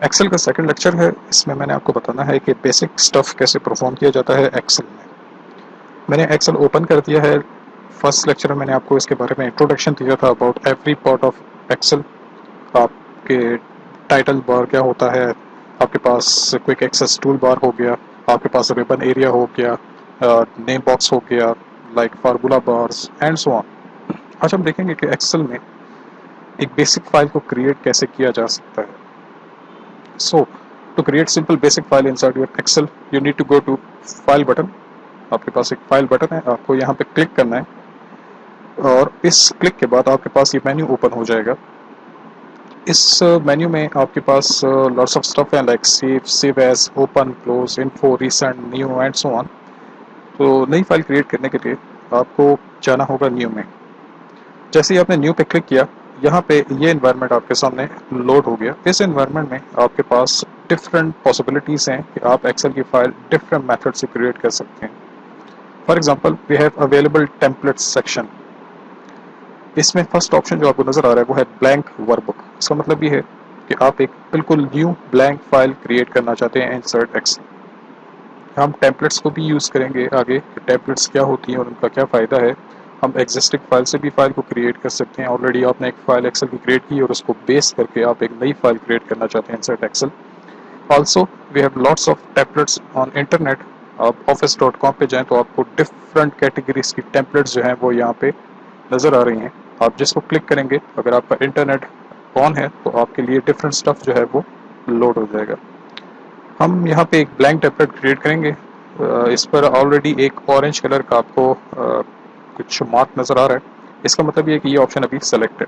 Excel का second lecture है। इसमें मैंने आपको बताना है कि बेसिक स्टफ कैसे परफॉर्म किया जाता है एक्सेल में। मैंने एक्सेल ओपन कर दिया है। फर्स्ट लेक्चर में मैंने आपको इसके बारे में इंट्रोडक्शन दिया था about every part of Excel. आपके टाइटल बार क्या होता है, आपके पास क्विक एक्सेस टूल बार हो गया, आपके पास रिबन एरिया हो गया, नेम बॉक्स हो गया, like formula bars and so on. आज हम देखेंगे कि एक्सेल में एक बेसिक फाइल को क्रिएट कैसे किया जा सकता है। So, to create simple basic file inside your Excel, you need to go to File button। आपके पास एक फाइल बटन है, आपको यहाँ पे क्लिक करना है और इस क्लिक के बाद आपके पास ये मेन्यू ओपन हो जाएगा। इस मेन्यू में आपके पास लॉट्स ऑफ स्टफ है like save as, open, close, info, recent, new and so on. तो नई फाइल क्रिएट करने के लिए आपको जाना होगा न्यू में। जैसे ही आपने न्यू पे क्लिक किया, यहाँ पे ये एनवायरनमेंट आपके सामने लोड हो गया। इस एनवायरनमेंट में आपके पास डिफरेंट पॉसिबिलिटीज़ हैं कि आप एक्सेल की फाइल डिफरेंट मेथड से क्रिएट कर सकते हैं। For example, we have available templates section. इसमें फर्स्ट ऑप्शन जो आपको नज़र आ रहा है वो है ब्लैंक वर्कबुक। इसका मतलब ये है कि आप एक बिल्कुल न्यू ब्लैंक फाइल क्रिएट करना चाहते हैं इंसर्ट एक्सेल। हम टेम्पलेट्स को भी यूज़ करेंगे आगे कि टेम्पलेट्स क्या होती हैं और उनका क्या फ़ायदा है। हम एग्जिस्टिंग फाइल से भी फाइल को क्रिएट कर सकते हैं। ऑलरेडी आपने एक फाइल एक्सेल की क्रिएट की और उसको बेस करके आप एक नई फाइल क्रिएट करना चाहते हैं insert Excel. Also we have lots of templates on internet. आप office.com पे जाएं तो आपको डिफरेंट कैटेगरीज की टेम्पलेट्स जो हैं वो यहाँ पे नज़र आ रही हैं। आप जिसको क्लिक करेंगे, अगर आपका इंटरनेट ऑन है तो आपके लिए डिफरेंट स्टफ जो है वो लोड हो जाएगा। हम यहाँ पे एक ब्लैंक टेम्पलेट क्रिएट करेंगे। इस पर ऑलरेडी एक ऑरेंज कलर का आपको कुछ मार्क नज़र आ रहा है। इसका मतलब ये है कि ये ऑप्शन अभी सेलेक्ट है।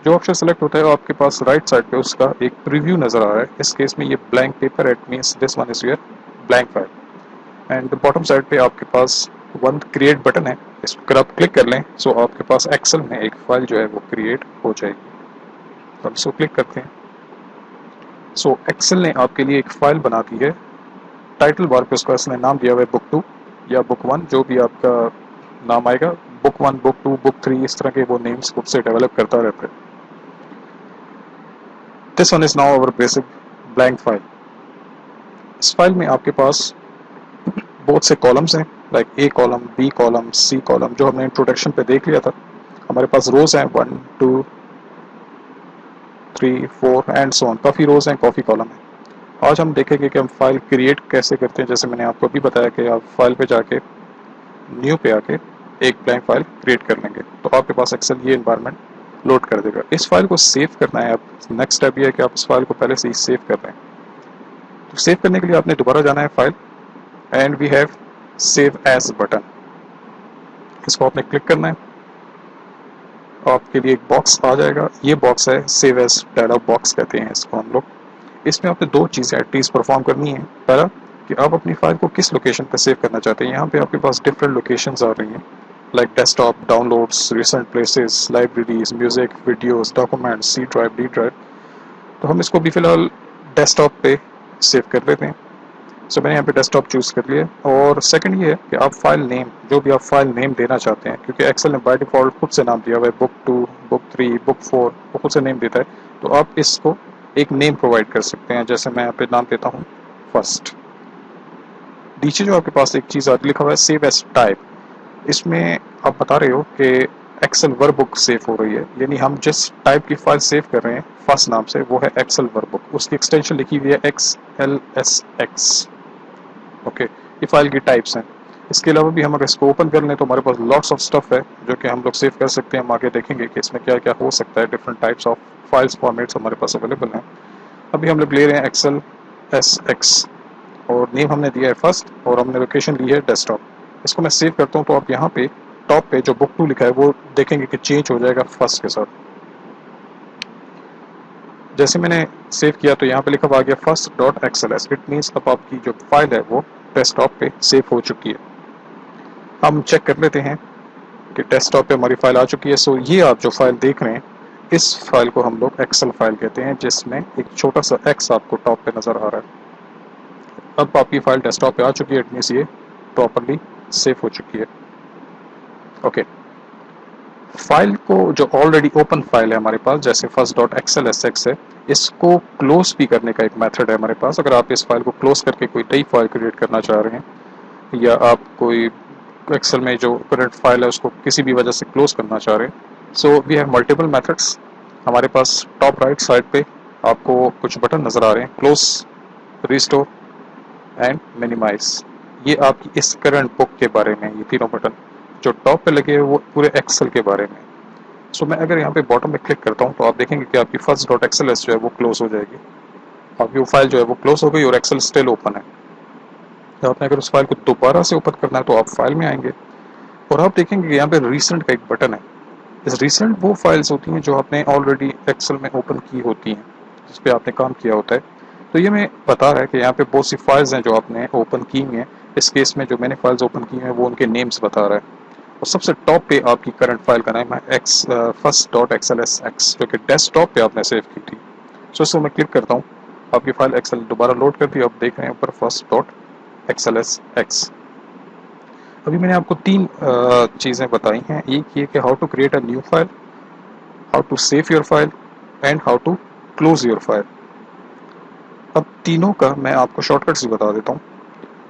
जो ऑप्शन सेलेक्ट होता है आपके पास राइट साइड पे उसका एक प्रीव्यू नज़र आ रहा है। इस केस में ये blank paper, it means this one is your blank file. And bottom side पे आपके पास वन क्रिएट बटन है। इस पर आप क्लिक कर लें सो आपके पास एक्सेल में एक फाइल जो है वो क्रिएट हो जाएगी। तो हम इसको क्लिक करते हैं। सो एक्सेल ने आपके लिए एक फाइल बना दी है। टाइटल बार पे उसका इसने नाम दिया हुआ है बुक 2 या बुक 1, जो भी आपका नाम आएगा। बुक 1, बुक 2, बुक 3, इस तरह के वो नेम्स खुद से डेवलप करता रहता है। This one is now our basic blank file. इस फाइल में आपके पास बहुत से कॉलम्स हैं, like A column, B column, C column, जो हमने इंट्रोडक्शन पे देख लिया था। हमारे पास रोज हैं 1 2 3 4 एंड सो ऑन। काफ़ी रोज हैं, काफ़ी कॉलम है। आज हम देखेंगे कि हम फाइल क्रिएट कैसे करते हैं। जैसे मैंने आपको अभी बताया कि आप फाइल पे जाके न्यू पे आके एक ब्लैंक फाइल क्रिएट कर लेंगे तो आपके पास एक्सेल ये एनवायरनमेंट लोड कर देगा। इस फाइल को सेव करना है। अब नेक्स्ट स्टेप ये है कि आप इस फाइल को पहले से ही सेव कर रहे हैं। तो सेव करने के लिए आपने दोबारा जाना है file and we have save as button. इसको आपने क्लिक करना है। आपके लिए एक बॉक्स आ जाएगा। ये बॉक्स है सेव एज डायलॉग बॉक्स कहते हैं इसको हम लोग। इसमें आपने दो चीज़ें एटलीस्ट परफॉर्म करनी है। पहला कि आप अपनी फाइल को किस लोकेशन पर सेव करना चाहते हैं। यहाँ पे आपके पास डिफरेंट लोकेशंस आ रही हैं, like desktop, downloads, recent places, libraries, music, videos, documents, C drive, D drive. तो हम इसको भी फिलहाल डेस्कटॉप पे सेव कर लेते हैं। सो मैंने यहाँ पे डेस्कटॉप चूज़ कर लिया। और सेकंड ये है कि आप फाइल नेम, जो भी आप फाइल नेम देना चाहते हैं, क्योंकि एक्सेल ने बाय डिफॉल्ट खुद से नाम दिया हुआ है बुक 2, बुक 3, बुक 4, वो खुद से नेम देता है। तो आप इसको एक नेम प्रोवाइड कर सकते हैं। जैसे मैं यहाँ पे नाम देता हूँ फर्स्ट। नीचे जो आपके पास एक चीज़ आगे लिखा हुआ है सेव एज टाइप, इसमें आप बता रहे हो कि एक्सेल वर्कबुक सेव हो रही है, यानी हम जिस टाइप की फाइल सेव कर रहे हैं फर्स्ट नाम से वो है एक्सेल वर्कबुक। उसकी एक्सटेंशन लिखी हुई है XLSX। ओके, ये फाइल की टाइप्स हैं। इसके अलावा भी हम अगर इसको ओपन कर लें तो हमारे पास लॉट्स ऑफ स्टफ है जो कि हम लोग सेव कर सकते हैं। हम आगे देखेंगे कि इसमें क्या क्या हो सकता है। Different types of files formats हमारे पास अवेलेबल हैं। अभी हम लोग ले रहे हैं XLSX और नेम हमने दिया है फर्स्ट और हमने लोकेशन ली है डेस्कटॉप। इसको मैं सेव करता हूँ तो आप यहाँ पे टॉप पे जो बुक 2 लिखा है वो देखेंगे कि चेंज हो जाएगा फर्स्ट के साथ। जैसे मैंने सेव किया तो यहाँ पे लिखा हुआ आ गया first.xls। इट मीन्स अब आपकी जो फाइल है वो डेस्कटॉप पे सेव हो चुकी है। हम चेक कर लेते हैं कि डेस्कटॉप पे हमारी फाइल आ चुकी है। सो ये आप जो फाइल देख रहे हैं इस फाइल को हम लोग एक्सेल फाइल कहते हैं, जिसमें एक छोटा सा एक्स आपको टॉप पे नज़र आ रहा है। अब आपकी फाइल डेस्कटॉप पे आ चुकी है, इट मीन्स ये प्रॉपरली सेव हो चुकी है। ओके, फाइल को जो ऑलरेडी ओपन फाइल है हमारे पास, जैसे first.xlsx है, इसको क्लोज भी करने का एक मेथड है हमारे पास। अगर आप इस फाइल को क्लोज करके कोई नई फाइल क्रिएट करना चाह रहे हैं या आप कोई एक्सेल में जो करंट फाइल है उसको किसी भी वजह से क्लोज करना चाह रहे हैं, so we have multiple methods. हमारे पास टॉप राइट साइड पे आपको कुछ बटन नज़र आ रहे हैं, क्लोज, रिस्टोर एंड मिनिमाइज। ये आपकी इस करंट बुक के बारे में, ये तीनों बटन जो टॉप पे लगे हैं वो पूरे एक्सेल के बारे में। सो मैं अगर यहाँ पे बॉटम में क्लिक करता हूँ तो आप देखेंगे कि आपकी फर्स्ट डॉट एक्सएलएस जो है वो क्लोज हो जाएगी। आपकी वो फाइल जो है वो क्लोज हो गई और एक्सेल स्टिल ओपन है। तो आपने अगर उस फाइल को दोबारा से ओपन करना है तो आप फाइल में आएंगे और आप देखेंगे कि यहाँ पे रिसेंट का एक बटन है। इस रिसेंट वो फाइल्स होती हैं जो आपने ऑलरेडी एक्सेल में ओपन की होती हैं, जिस पे आपने काम किया होता है। तो ये मैं बता रहा है कि यहाँ पे बहुत सी फाइल्स हैं जो आपने ओपन की हुई हैं। इस केस में जो मैंने फाइल्स ओपन की हैं वो उनके नेम्स बता रहा है। और सबसे टॉप पे आपकी करंट फाइल का नाम है फर्स्ट डॉट एक्सएलएस एक्स, जो कि डेस्कटॉप पे आपने सेव की थी। सो इसको मैं क्लिक करता हूँ, आपकी फाइल एक्सेल दोबारा लोड कर दी। आप देख रहे हैं ऊपर फर्स्ट डॉट एक्सएलएस एक्स। अभी मैंने आपको तीन चीज़ें बताई हैं। एक ये कि how to create a new file, how to save your file and how to close your file. अब तीनों का मैं आपको शॉर्टकट्स भी बता देता हूँ।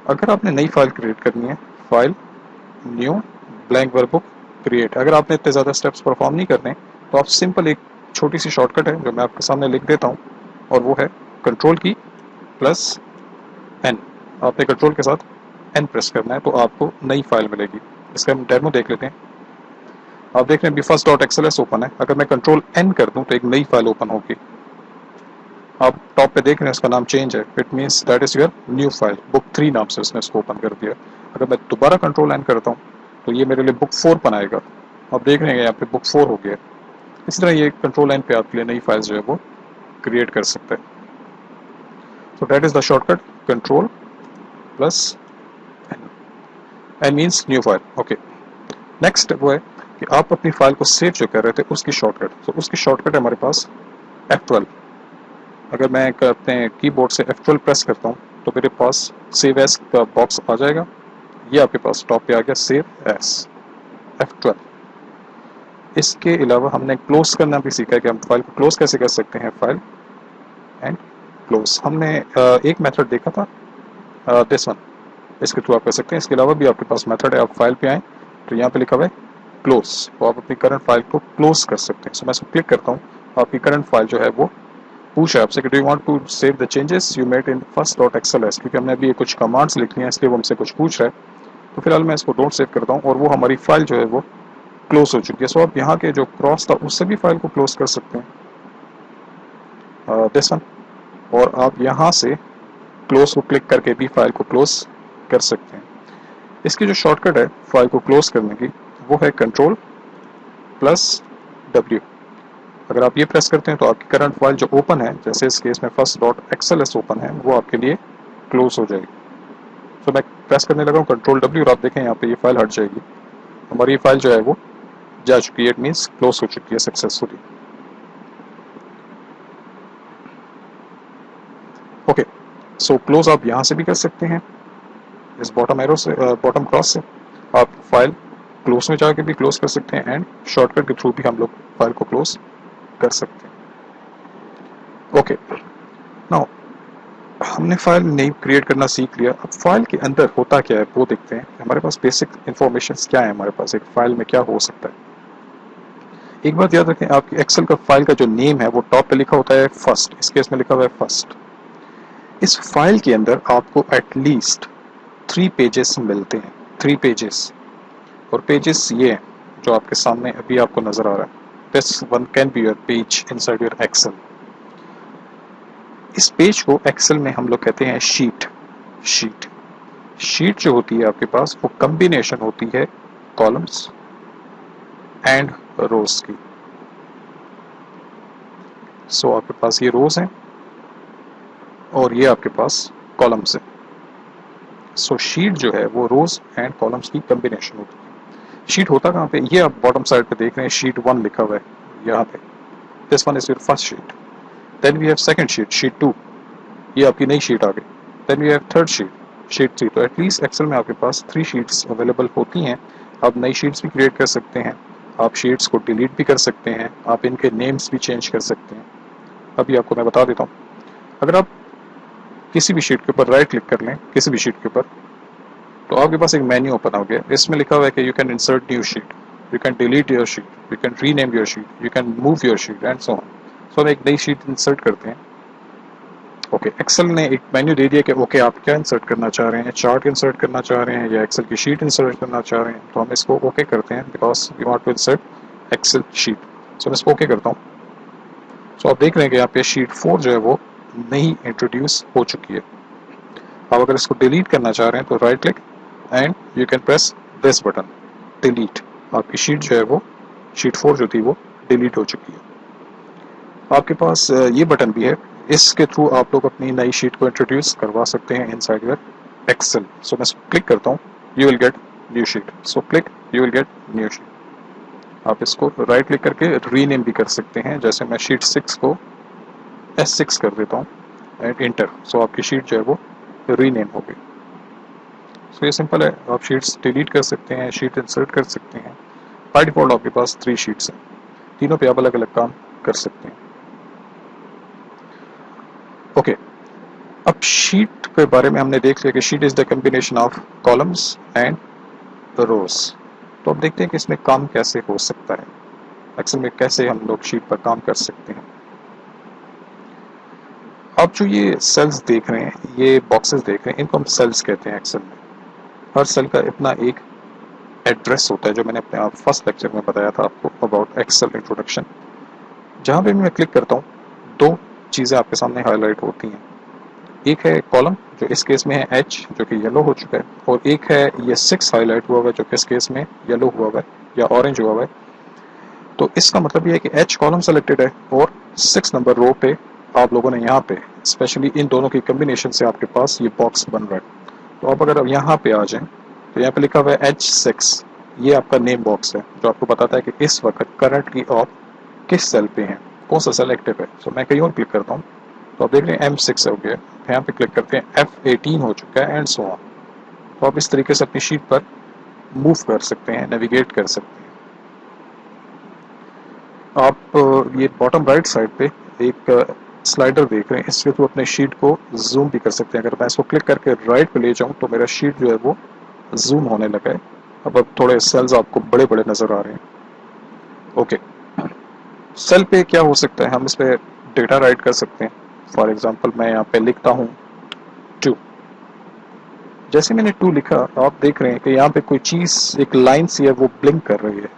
अगर आपने नई फाइल क्रिएट करनी है, file, new, blank workbook, create. अगर आपने इतने ज़्यादा स्टेप्स परफॉर्म नहीं करने तो आप सिंपल एक छोटी सी शॉर्टकट है जो मैं आपके सामने लिख देता हूँ, और वो है कंट्रोल की प्लस एन। आपने कंट्रोल के साथ एन प्रेस करना है तो आपको नई फाइल मिलेगी। इसका हम डेमो देख लेते हैं। आप देख रहे हैं अभी फर्स्ट डॉट एक्सएलएस ओपन है। अगर मैं कंट्रोल एन कर दूं तो एक नई फाइल ओपन होगी। आप टॉप पे देख रहे हैं इसका नाम चेंज है, it means that is your new file. Book 3 नाम से उसने इसको ओपन कर दिया। अगर मैं दोबारा कंट्रोल एन करता हूँ तो ये मेरे लिए बुक 4 बनाएगा। आप देख रहे हैं यहाँ पे बुक 4 हो गया। इसी तरह ये कंट्रोल एन पे आपके लिए नई फाइल्स जो है वो क्रिएट कर सकते हैं। So that is the shortcut, control plus N means new file. Okay, next वो है कि आप अपनी फाइल को सेव जो कर रहे थे उसकी शॉर्टकट। तो उसकी शॉर्टकट है हमारे पास F12। अगर मैं अपने कीबोर्ड से F12 प्रेस करता हूँ तो मेरे पास सेव एस का बॉक्स आ जाएगा। ये आपके पास टॉप पे आ गया, सेव एस, F12। इसके अलावा हमने क्लोज करना भी सीखा है कि हम फाइल को क्लोज कैसे कर सकते हैं। फाइल एंड क्लोज हमने एक मेथड देखा था, दिस वन, इसके थ्रू आप कर सकते हैं। इसके अलावा भी आपके पास मेथड है। आप फाइल पे आएँ तो यहाँ पे लिखा हुआ है क्लोज, तो आप अपनी करंट फाइल को क्लोज कर सकते हैं। सो मैं इसको क्लिक करता हूँ, आपकी करंट फाइल जो है वो पूछा है आपसे कि do you want to save the changes you made in first dot XLS, क्योंकि हमने अभी कुछ कमांड्स लिखनी है इसलिए वो हमसे कुछ पूछ रहा है। तो फिलहाल मैं इसको डोंट सेव करता हूँ और वो हमारी फाइल जो है वो क्लोज हो चुकी है। सो आप यहाँ के जो क्रॉस था उससे भी फाइल को क्लोज कर सकते हैं, दिस वन। और आप यहाँ से क्लोज को क्लिक करके भी फाइल को क्लोज कर सकते हैं। इसकी जो शॉर्टकट है फाइल को क्लोज करने की वो है कंट्रोल प्लस W। अगर आप ये प्रेस करते हैं तो आपकी करंट फाइल जो ओपन है, जैसे इस केस में फर्स्ट डॉट एक्सएलएस ओपन है, वो आपके लिए क्लोज हो जाएगी। तो मैं प्रेस करने लगा हूँ कंट्रोल W और आप देखें यहाँ पे ये फाइल हट जाएगी। हमारी ये फाइल जो है वो जा चुकी है, इट मीन्स क्लोज हो चुकी है सक्सेसफुली। ओके, सो क्लोज आप यहाँ से भी कर सकते हैं, इस बॉटम एरो से, बॉटम क्रॉस से। आप फाइल क्लोज में जाके भी क्लोज कर सकते हैं एंड शॉर्टकट के थ्रू भी हम लोग फाइल को क्लोज कर सकते हैं। ओके, नाउ हमने फाइल नेम क्रिएट करना सीख लिया। अब फाइल के अंदर होता क्या है वो देखते हैं। हमारे पास बेसिक इंफॉर्मेशन क्या है, हमारे पास एक फाइल में क्या हो सकता है। एक बात याद रखें, आपकी एक्सेल का फाइल का जो नेम है वो टॉप पे लिखा होता है फर्स्ट, इस केस में लिखा हुआ है फर्स्ट। इस फाइल के अंदर आपको एटलीस्ट 3 पेजेस मिलते हैं, 3 पेजेस। और पेजेस ये हैं जो आपके सामने अभी आपको नजर आ रहा है। This one can be your page inside your Excel. इस पेज को एक्सेल में हम लोग कहते हैं शीट जो होती है आपके पास वो कॉम्बिनेशन होती है कॉलम्स एंड रोज की। सो आपके पास ये रोज हैं और ये आपके पास कॉलम्स हैं। सो शीट जो है वो रोज एंड कॉलम्स की कॉम्बिनेशन होती है। शीट होता कहाँ पे, ये आप बॉटम साइड पे देख रहे हैं, शीट 1 लिखा हुआ है यहाँ पे। This one is your first sheet. Then we have second sheet, sheet 2, ये आपकी नई शीट आ गई। Then we have third sheet, sheet 3। तो एटलीस्ट एक्सेल में आपके पास 3 शीट्स अवेलेबल होती हैं। आप नई शीट्स भी क्रिएट कर सकते हैं, आप शीट्स को डिलीट भी कर सकते हैं, आप इनके नेम्स भी चेंज कर सकते हैं। अभी आपको मैं बता देता हूँ। अगर आप किसी भी शीट के ऊपर राइट क्लिक कर लें, किसी भी शीट के ऊपर, तो आपके पास एक मेन्यू ओपन हो गया। इसमें लिखा हुआ है कि you can insert new sheet, you can delete your sheet, you can rename your sheet, you can move your sheet and so on. So हम एक नई शीट इंसर्ट करते हैं। ओके, एक्सेल ने एक मेन्यू दे दिया कि ओके आप क्या इंसर्ट करना चाह रहे हैं, चार्ट इंसर्ट करना चाह रहे हैं या एक्सेल की शीट इंसर्ट करना चाह रहे हैं। तो हम इसको ओके करते हैं because we want to insert excel sheet. So मैं इसको ओके करता हूँ। सो आप देख रहे हैं कि यहाँ पे शीट 4 जो है वो नई इंट्रोड्यूस हो चुकी है। आप अगर इसको डिलीट करना चाह रहे हैं तो right click and you can press this button, delete. आपकी शीट जो है वो शीट 4 जो थी वो डिलीट हो चुकी है। आपके पास ये बटन भी है, इसके थ्रू आप लोग अपनी नई शीट को इंट्रोड्यूस करवा सकते हैं इनसाइड योर एक्सेल। सो मैं क्लिक करता हूँ, you will get new sheet. So click, you will get new sheet. आप इसको राइट क्लिक करके रीनेम भी कर सकते हैं, जैसे मैं शीट 6 को S6 कर देता हूँ एंड इंटर। सो आपकी शीट जो है वो रीनेम हो गई। सो ये सिंपल है, आप शीट्स डिलीट कर सकते हैं, शीट इंसर्ट कर सकते हैं। बाय डिफॉल्ट आपके पास 3 शीट्स हैं, तीनों पे आप अलग अलग काम कर सकते हैं। ओके, अब शीट के बारे में हमने देख लिया कि sheet is the combination of columns and rows. तो अब देखते हैं कि इसमें काम कैसे हो सकता है, एक्सेल में कैसे हम लोग शीट पर काम कर सकते हैं। आप जो ये सेल्स देख रहे हैं, ये बॉक्सेस देख रहे हैं, इनको हम सेल्स कहते हैं एक्सेल में। हर सेल का अपना एक एड्रेस होता है, जो मैंने अपने आप फर्स्ट लेक्चर में बताया था आपको अबाउट एक्सेल इंट्रोडक्शन। जहाँ पे मैं क्लिक करता हूँ, दो चीज़ें आपके सामने हाईलाइट होती हैं। एक है कॉलम, जो इस केस में है H, जो कि येलो हो चुका है, और एक है ये 6 हाईलाइट हुआ हुआ है, जो कि इस केस में येलो हुआ हुआ है या ऑरेंज हुआ हुआ है। तो इसका मतलब ये है कि H कॉलम सेलेक्टेड है और 6 नंबर रो पे आप लोगों ने यहाँ पे स्पेशली इन दोनों की कम्बिनेशन से आपके पास ये बॉक्स बन रहा है। तो आप अगर अब यहाँ पे आ जाएं तो यहाँ पे लिखा हुआ है H6, ये आपका नेम बॉक्स है जो आपको बताता है कि इस वक्त करंटली आप किस सेल पे हैं, कौन सा सेल एक्टिव है। तो मैं कहीं और क्लिक करता हूँ तो आप देख रहे हैं M6 हो गया, यहाँ पे क्लिक करते हैं F18 हो चुका है एंड सो ऑन। तो आप इस तरीके से अपनी शीट पर मूव कर सकते हैं, नेविगेट कर सकते हैं। आप ये बॉटम राइट साइड पे एक स्लाइडर देख रहे हैं, इसके थ्रू अपने शीट को जूम भी कर सकते हैं। अगर मैं इसको क्लिक करके राइट पे ले जाऊं तो मेरा शीट जो है वो जूम होने लगा है। अब थोड़े सेल्स आपको बड़े बड़े नजर आ रहे हैं। ओके, सेल पे क्या हो सकता है, हम इस पे डेटा राइट कर सकते हैं। फॉर एग्जांपल मैं यहाँ पे लिखता हूँ 2। जैसे मैंने 2 लिखा, आप देख रहे हैं कि यहाँ पे कोई चीज़, एक लाइन सी है वो ब्लिंक कर रही है।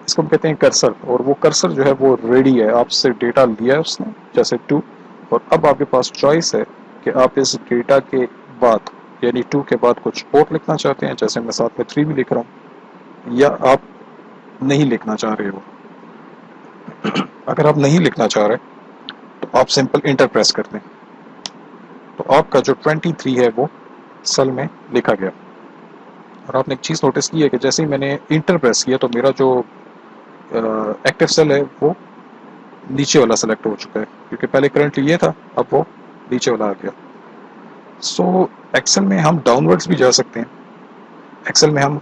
इसको हम कहते हैं कर्सर, और वो कर्सर जो है वो रेडी है, आपसे डेटा लिया है उसने जैसे 2, और अब आपके पास चॉइस है कि आप इस डेटा के बाद यानी 2 के बाद कुछ और लिखना चाहते हैं, जैसे मैं साथ में 3 भी लिख रहा हूँ, या आप नहीं लिखना चाह रहे हो। अगर आप नहीं लिखना चाह रहे तो आप सिंपल इंटर प्रेस कर दें, तो आपका जो 23 है वो सेल में लिखा गया। और आपने एक चीज़ नोटिस की है कि जैसे ही मैंने इंटर प्रेस किया तो मेरा जो एक्टिव सेल है वो नीचे वाला सेलेक्ट हो चुका है, क्योंकि पहले करंटली ये था, अब वो नीचे वाला आ गया। सो एक्सेल में हम डाउनवर्ड्स भी जा सकते हैं, एक्सेल में हम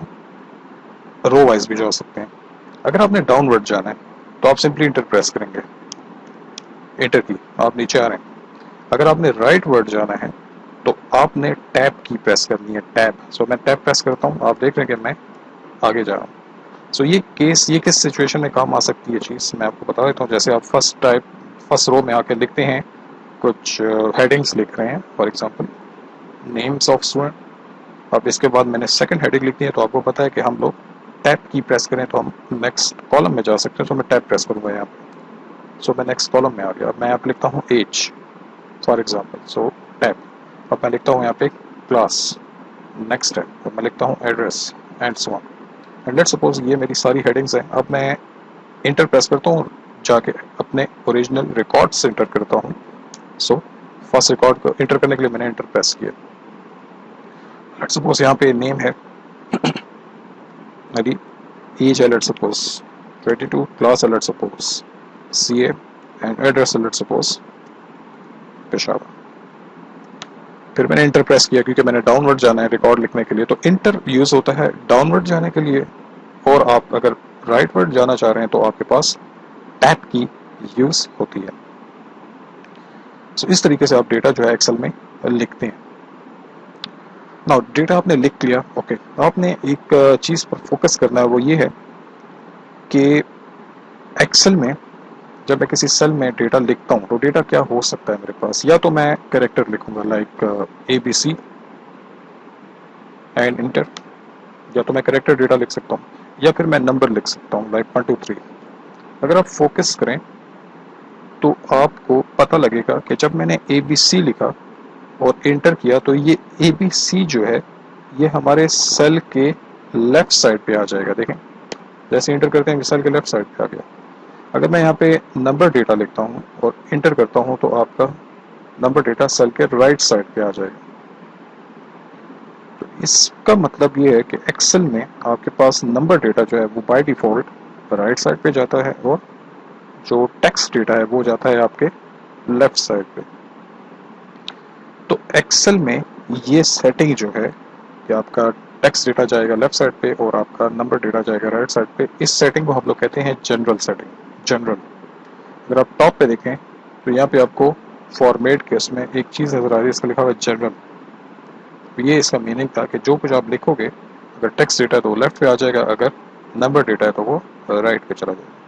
रो वाइज भी जा सकते हैं। अगर आपने डाउनवर्ड जाना है तो आप सिंपली इंटर प्रेस करेंगे, इंटर की, आप नीचे आ रहे हैं। अगर आपने राइट वर्ड जाना है तो आपने टैब की प्रेस करनी है, टैब। सो मैं टैब प्रेस करता हूँ, आप देख रहे हैं कि मैं आगे जा रहा हूँ। सो ये किस सिचुएशन में काम आ सकती है चीज़, मैं आपको बता देता हूँ। जैसे आप फर्स्ट रो में आके लिखते हैं, कुछ हेडिंग्स लिख रहे हैं, for example names of student. अब इसके बाद मैंने सेकंड हेडिंग लिखनी है, तो आपको पता है कि हम लोग टैब की प्रेस करें तो हम नेक्स्ट कॉलम में जा सकते हैं। तो मैं टैब प्रेस करूँगा यहाँ पे, सो मैं नेक्स्ट कॉलम में आ गया। मैं यहाँ पे लिखता हूँ as for example, so tab. अब मैं लिखता हूँ यहाँ पे क्लास, नेक्स्ट है, अब मैं लिखता हूँ address and so on. And let's suppose ये मेरी सारी हेडिंग्स हैं। अब मैं इंटर प्रेस करता हूँ, जाके अपने ओरिजिनल रिकॉर्ड से इंटर करता हूँ। सो फर्स्ट रिकॉर्ड को इंटर करने के लिए मैंने इंटर प्रेस किया। लेट्स सपोज यहाँ पे नेम है मेरी, एज है लेट्स सपोज 22, क्लास है let's suppose CA, and address है लेट्स सपोज पेशावर। फिर मैंने इंटर प्रेस किया क्योंकि मैंने डाउनवर्ड जाना है रिकॉर्ड लिखने के लिए। तो इंटर यूज होता है डाउनवर्ड जाने के लिए, और आप अगर राइटवर्ड जाना चाह रहे हैं तो आपके पास टैब की यूज होती है। सो इस तरीके से आप डेटा जो है एक्सेल में लिखते हैं। नाउ डेटा आपने लिख लिया, ओके, आपने एक चीज़ पर फोकस करना है, वो ये है कि एक्सेल में जब मैं किसी सेल में डेटा लिखता हूँ तो डेटा क्या हो सकता है मेरे पास। या तो मैं कैरेक्टर लिखूंगा लाइक ABC एंड इंटर, या तो मैं कैरेक्टर डेटा लिख सकता हूँ, या फिर मैं नंबर लिख सकता हूँ लाइक 1 2 3। अगर आप फोकस करें तो आपको पता लगेगा कि जब मैंने ABC लिखा और इंटर किया तो ये ABC जो है ये हमारे सेल के लेफ्ट साइड पे आ जाएगा। देखें, जैसे इंटर करते हैं सेल के लेफ्ट साइड पे आ गया। अगर मैं यहाँ पे नंबर डेटा लिखता हूँ और इंटर करता हूँ तो आपका नंबर डेटा सेल के राइट साइड पे आ जाएगा। तो इसका मतलब ये है कि एक्सेल में आपके पास नंबर डेटा जो है वो बाय डिफॉल्ट राइट साइड पे जाता है और जो टेक्स्ट डेटा है वो जाता है आपके लेफ्ट साइड पे। तो एक्सेल में ये सेटिंग जो है कि आपका टेक्स्ट डेटा जाएगा लेफ्ट साइड पे और आपका नंबर डेटा जाएगा राइट साइड पे, इस सेटिंग को हम लोग कहते हैं जनरल सेटिंग, जनरल। अगर आप टॉप पे देखें तो यहाँ पे आपको फॉर्मेट के उसमें एक चीज़ नजर आ रही है, इसका लिखा हुआ है जनरल। तो ये इसका मीनिंग था कि जो कुछ आप लिखोगे अगर टेक्स्ट डेटा है तो वो लेफ्ट पे आ जाएगा, अगर नंबर डेटा है तो वो राइट पे चला जाएगा।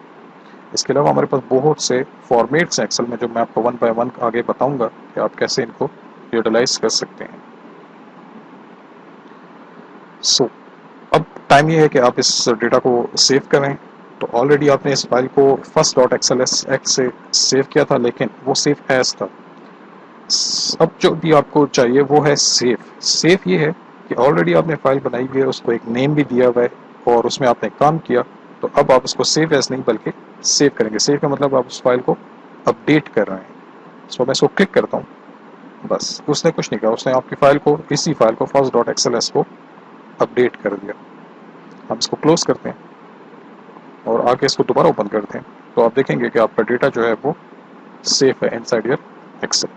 इसके अलावा हमारे पास बहुत से फॉर्मेट्स हैं एक्सेल में जो मैं आपको वन बाय वन आगे बताऊंगा कि आप कैसे इनको यूटिलाइज कर सकते हैं। सो अब टाइम ये है कि आप इस डेटा को सेव करें। तो ऑलरेडी आपने इस फाइल को फर्स्ट डॉट एक्सएलएस से सेव किया था, लेकिन वो सेव एज था। अब जो भी आपको चाहिए वो है सेव। सेव ये है कि ऑलरेडी आपने फाइल बनाई हुई है, उसको एक नेम भी दिया हुआ है और उसमें आपने काम किया, तो अब आप उसको सेव एज नहीं बल्कि सेव करेंगे। सेव का मतलब आप उस फाइल को अपडेट कर रहे हैं। सो मैं इसको क्लिक करता हूँ, बस उसने कुछ नहीं कहा, उसने आपकी फाइल को, इसी फाइल को फर्स्ट डॉट एक्सएलएस को अपडेट कर दिया। हम इसको क्लोज करते हैं और आके इसको दोबारा ओपन करते हैं तो आप देखेंगे कि आपका डेटा जो है वो सेफ है inside your Excel.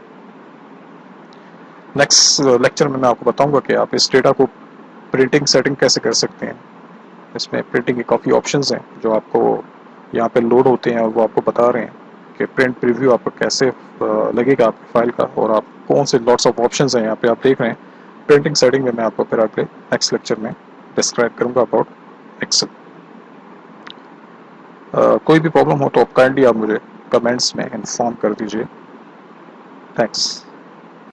Next lecture में मैं आपको बताऊंगा कि आप इस डेटा को प्रिंटिंग सेटिंग कैसे कर सकते हैं। इसमें प्रिंटिंग के काफ़ी ऑप्शंस हैं जो आपको यहाँ पे लोड होते हैं और वो आपको बता रहे हैं कि प्रिंट प्रीव्यू आपको कैसे लगेगा आपकी फाइल का, और आप कौन से लॉट्स ऑफ ऑप्शंस हैं यहाँ पे आप देख रहे हैं। प्रिंटिंग सेटिंग में मैं आपको फिर आगे नेक्स्ट लेक्चर में डिस्क्राइब करूँगा अबाउट एक्सेल। कोई भी प्रॉब्लम हो तो आप काइंडली आप मुझे कमेंट्स में इन्फॉर्म कर दीजिए। थैंक्स।